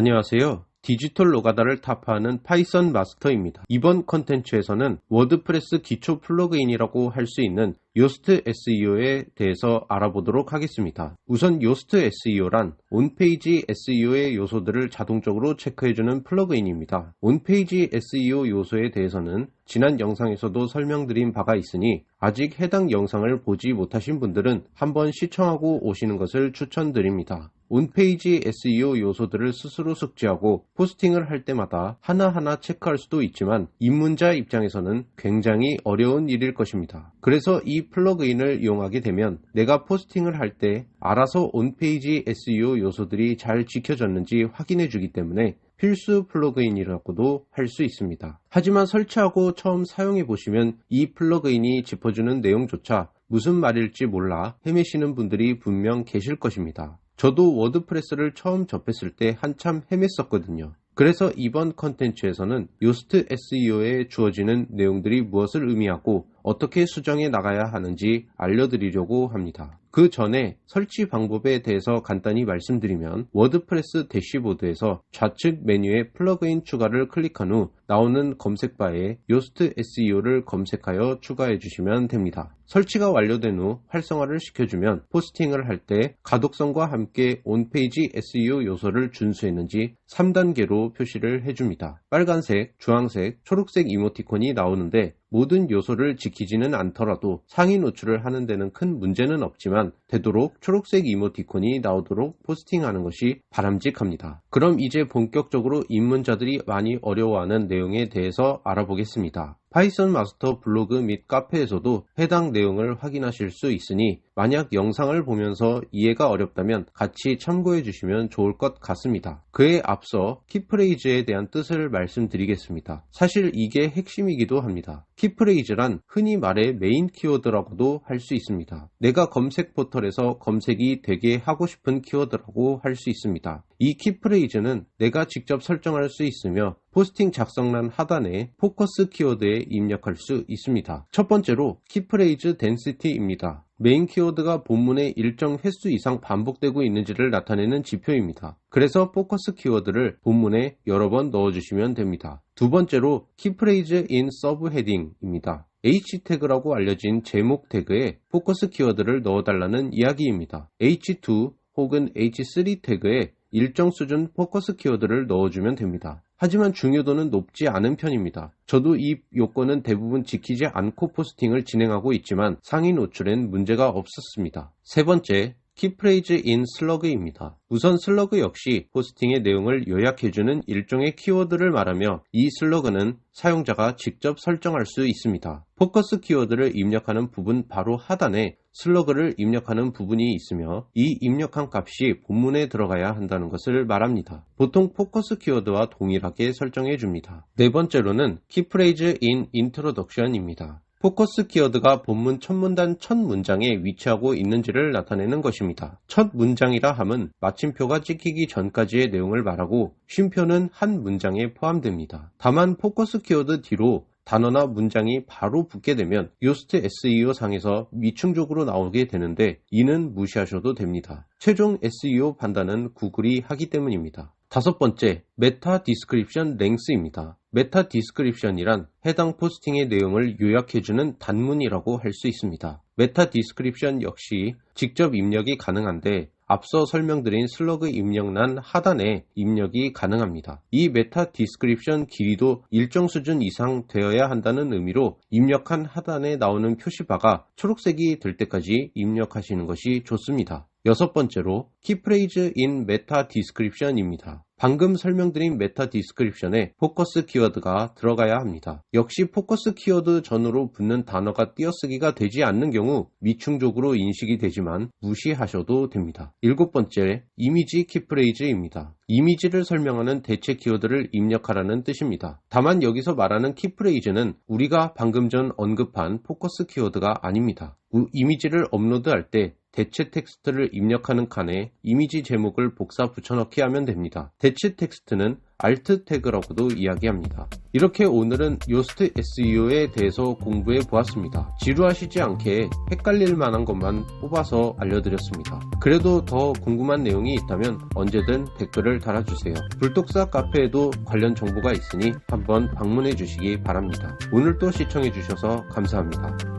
안녕하세요. 디지털 노가다를 타파하는 파이썬 마스터입니다. 이번 컨텐츠에서는 워드프레스 기초 플러그인이라고 할 수 있는 요스트 SEO에 대해서 알아보도록 하겠습니다. 우선 요스트 SEO란 온페이지 SEO의 요소들을 자동적으로 체크해주는 플러그인입니다. 온페이지 SEO 요소에 대해서는 지난 영상에서도 설명드린 바가 있으니 아직 해당 영상을 보지 못하신 분들은 한번 시청하고 오시는 것을 추천드립니다. 온페이지 SEO 요소들을 스스로 숙지하고 포스팅을 할 때마다 하나하나 체크할 수도 있지만 입문자 입장에서는 굉장히 어려운 일일 것입니다. 그래서 이 플러그인을 이용하게 되면 내가 포스팅을 할 때 알아서 온페이지 SEO 요소들이 잘 지켜졌는지 확인해 주기 때문에 필수 플러그인이라고도 할 수 있습니다. 하지만 설치하고 처음 사용해 보시면 이 플러그인이 짚어주는 내용조차 무슨 말일지 몰라 헤매시는 분들이 분명 계실 것입니다. 저도 워드프레스를 처음 접했을 때 한참 헤맸었거든요. 그래서 이번 컨텐츠에서는 요스트 SEO에 주어지는 내용들이 무엇을 의미하고 어떻게 수정해 나가야 하는지 알려드리려고 합니다. 그 전에 설치 방법에 대해서 간단히 말씀드리면 워드프레스 대시보드에서 좌측 메뉴에 플러그인 추가를 클릭한 후 나오는 검색바에 요스트 SEO를 검색하여 추가해 주시면 됩니다. 설치가 완료된 후 활성화를 시켜주면 포스팅을 할 때 가독성과 함께 온페이지 SEO 요소를 준수했는지 3단계로 표시를 해줍니다. 빨간색, 주황색, 초록색 이모티콘이 나오는데 모든 요소를 지키지는 않더라도 상위 노출을 하는 데는 큰 문제는 없지만 되도록 초록색 이모티콘이 나오도록 포스팅하는 것이 바람직합니다. 그럼 이제 본격적으로 입문자들이 많이 어려워하는 내용에 대해서 알아보겠습니다. 파이썬 마스터 블로그 및 카페에서도 해당 내용을 확인하실 수 있으니 만약 영상을 보면서 이해가 어렵다면 같이 참고해 주시면 좋을 것 같습니다. 그에 앞서 키프레이즈에 대한 뜻을 말씀드리겠습니다. 사실 이게 핵심이기도 합니다. 키프레이즈란 흔히 말해 메인 키워드라고도 할 수 있습니다. 내가 검색 포털에서 검색이 되게 하고 싶은 키워드라고 할 수 있습니다. 이 키프레이즈는 내가 직접 설정할 수 있으며 포스팅 작성란 하단에 포커스 키워드에 입력할 수 있습니다. 첫 번째로 키프레이즈 덴시티입니다. 메인 키워드가 본문에 일정 횟수 이상 반복되고 있는지를 나타내는 지표입니다. 그래서 포커스 키워드를 본문에 여러 번 넣어주시면 됩니다. 두 번째로 키프레이즈 인 서브 헤딩입니다. H 태그라고 알려진 제목 태그에 포커스 키워드를 넣어달라는 이야기입니다. H2 혹은 H3 태그에 일정 수준 포커스 키워드를 넣어주면 됩니다. 하지만 중요도는 높지 않은 편입니다. 저도 이 요건은 대부분 지키지 않고 포스팅을 진행하고 있지만 상위 노출엔 문제가 없었습니다. 세 번째, 키프레이즈 인 슬러그입니다. 우선 슬러그 역시 포스팅의 내용을 요약해주는 일종의 키워드를 말하며 이 슬러그는 사용자가 직접 설정할 수 있습니다. 포커스 키워드를 입력하는 부분 바로 하단에 슬러그를 입력하는 부분이 있으며 이 입력한 값이 본문에 들어가야 한다는 것을 말합니다. 보통 포커스 키워드와 동일하게 설정해 줍니다. 네 번째로는 키프레이즈 인 인트로덕션입니다. 포커스 키워드가 본문 첫 문단 첫 문장에 위치하고 있는지를 나타내는 것입니다. 첫 문장이라 함은 마침표가 찍히기 전까지의 내용을 말하고 쉼표는 한 문장에 포함됩니다. 다만 포커스 키워드 뒤로 단어나 문장이 바로 붙게 되면 요스트 SEO 상에서 미충족으로 나오게 되는데 이는 무시하셔도 됩니다. 최종 SEO 판단은 구글이 하기 때문입니다. 다섯 번째, 메타 디스크립션 랭스입니다. 메타 디스크립션이란 해당 포스팅의 내용을 요약해주는 단문이라고 할 수 있습니다. 메타 디스크립션 역시 직접 입력이 가능한데 앞서 설명드린 슬러그 입력란 하단에 입력이 가능합니다. 이 메타 디스크립션 길이도 일정 수준 이상 되어야 한다는 의미로 입력한 하단에 나오는 표시바가 초록색이 될 때까지 입력하시는 것이 좋습니다. 여섯 번째로 키프레이즈 인 메타 디스크립션입니다. 방금 설명드린 메타 디스크립션에 포커스 키워드가 들어가야 합니다. 역시 포커스 키워드 전후로 붙는 단어가 띄어쓰기가 되지 않는 경우 미충족으로 인식이 되지만 무시하셔도 됩니다. 일곱 번째, 이미지 키프레이즈입니다. 이미지를 설명하는 대체 키워드를 입력하라는 뜻입니다. 다만 여기서 말하는 키프레이즈는 우리가 방금 전 언급한 포커스 키워드가 아닙니다. 이미지를 업로드할 때 대체 텍스트를 입력하는 칸에 이미지 제목을 복사 붙여넣기 하면 됩니다. 대체 텍스트는 Alt 태그라고도 이야기합니다. 이렇게 오늘은 요스트 SEO에 대해서 공부해 보았습니다. 지루하시지 않게 헷갈릴 만한 것만 뽑아서 알려드렸습니다. 그래도 더 궁금한 내용이 있다면 언제든 댓글을 달아주세요. 불독사 카페에도 관련 정보가 있으니 한번 방문해 주시기 바랍니다. 오늘도 시청해 주셔서 감사합니다.